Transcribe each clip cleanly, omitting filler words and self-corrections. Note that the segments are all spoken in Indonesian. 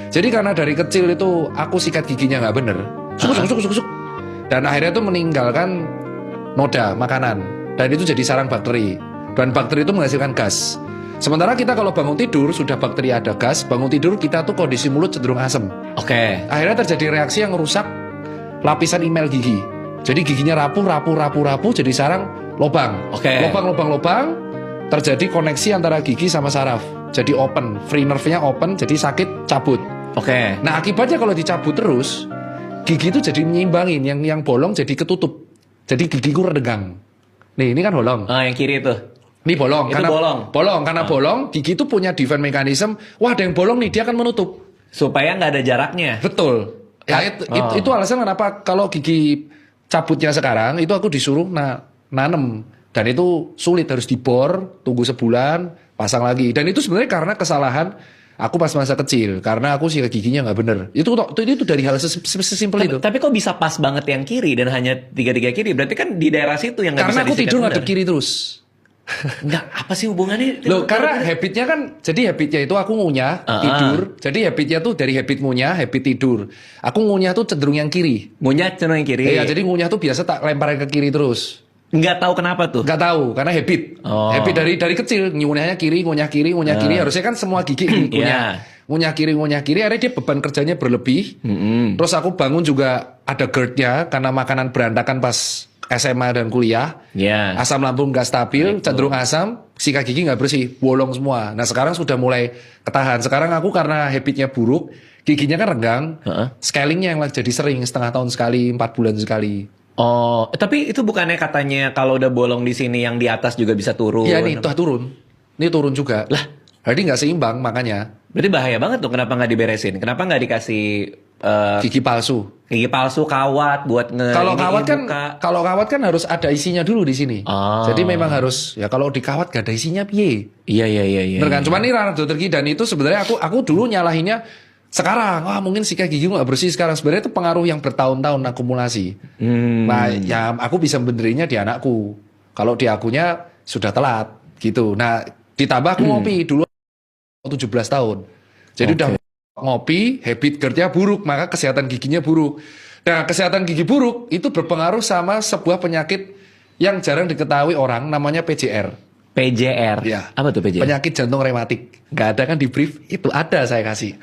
Jadi karena dari kecil itu aku sikat giginya nggak bener, suk. Dan akhirnya itu meninggalkan noda makanan. Dan itu jadi sarang bakteri. Dan bakteri itu menghasilkan gas. Sementara kita kalau bangun tidur sudah bakteri ada gas, bangun tidur kita tuh kondisi mulut cenderung asem. Oke. Akhirnya terjadi reaksi yang merusak lapisan email gigi. Jadi giginya rapuh jadi sarang lubang. Oke. Lubang, terjadi koneksi antara gigi sama saraf. Jadi open, free nerve-nya open, jadi sakit cabut. Oke. Nah akibatnya kalau dicabut terus, gigi itu jadi menyimbangin, yang bolong jadi ketutup. Jadi gigiku redegang. Nih ini kan bolong. Yang kiri itu. Ini bolong. Itu karena bolong. Karena bolong, gigi itu punya defense mechanism. Wah ada yang bolong nih, dia akan menutup. Supaya nggak ada jaraknya. Betul. Ya itu alasan kenapa kalau gigi cabutnya sekarang itu aku disuruh nanem. Dan itu sulit, harus dibor, tunggu sebulan, pasang lagi. Dan itu sebenarnya karena kesalahan aku pas masa kecil, karena aku sikat giginya nggak bener. Itu dari hal sesimpel itu. Tapi kok bisa pas banget yang kiri dan hanya tiga kiri? Berarti kan di daerah situ yang nggak bisa Karena aku tidur bener. ngadep kiri terus. Enggak, apa sih hubungannya? Loh, karena habitnya kan, jadi habitnya itu aku ngunyah, tidur. Jadi habitnya tuh dari habit ngunyah, habit tidur. Aku ngunyah tuh cenderung yang kiri. Ngunyah cenderung yang kiri. Iya, jadi ngunyah tuh biasa tak lemparin ke kiri terus. Nggak tahu kenapa tuh? Nggak tahu, karena habit. Habit dari kecil, ngunyahnya kiri, ngunyah kiri. Harusnya kan semua gigi ngunyah. Ngunyah kiri, akhirnya dia beban kerjanya berlebih. Terus aku bangun juga ada GERD-nya, karena makanan berantakan pas SMA dan kuliah. Asam lambung nggak stabil, cenderung asam, sikat gigi nggak bersih, bolong semua. Nah sekarang sudah mulai ketahan. Sekarang aku karena habitnya buruk, giginya kan renggang, scalingnya yang jadi sering, setengah tahun sekali, 4 bulan sekali. Oh, tapi itu bukannya katanya kalau udah bolong di sini yang di atas juga bisa turun? Iya nih, turun. Ini turun juga. Lah, jadi nggak seimbang makanya. Berarti bahaya banget tuh. Kenapa nggak diberesin? Kenapa nggak dikasih gigi palsu? Gigi palsu, kawat buat Kalau kawat kan harus ada isinya dulu di sini. Jadi memang harus, ya kalau di kawat gak ada isinya piye. Iya. Bener kan? Cuman ini ranah dokter gigi, dan itu sebenarnya aku dulu nyalahinnya sekarang. Wah mungkin sikat gigi nggak bersih sekarang. Sebenarnya itu pengaruh yang bertahun-tahun akumulasi. Nah ya aku bisa benerinnya di anakku. Kalau di akunya sudah telat gitu. Nah ditambah aku ngopi dulu 17 tahun. Jadi udah ngopi, habit GERD-nya buruk, maka kesehatan giginya buruk. Nah, kesehatan gigi buruk itu berpengaruh sama sebuah penyakit yang jarang diketahui orang, namanya PJR. PJR? Ya. Apa tuh PJR? Penyakit jantung rematik. Nggak ada kan di brief? Itu ada saya kasih.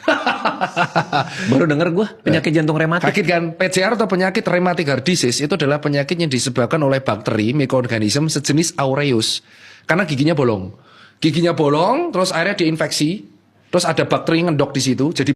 Baru denger gue, penyakit jantung rematik. Kaget kan? PJR atau penyakit rheumatic heart disease itu adalah penyakit yang disebabkan oleh bakteri, mikroorganisme sejenis aureus. Karena giginya bolong. Giginya bolong, terus akhirnya diinfeksi, terus ada bakteri ngendok di situ, jadi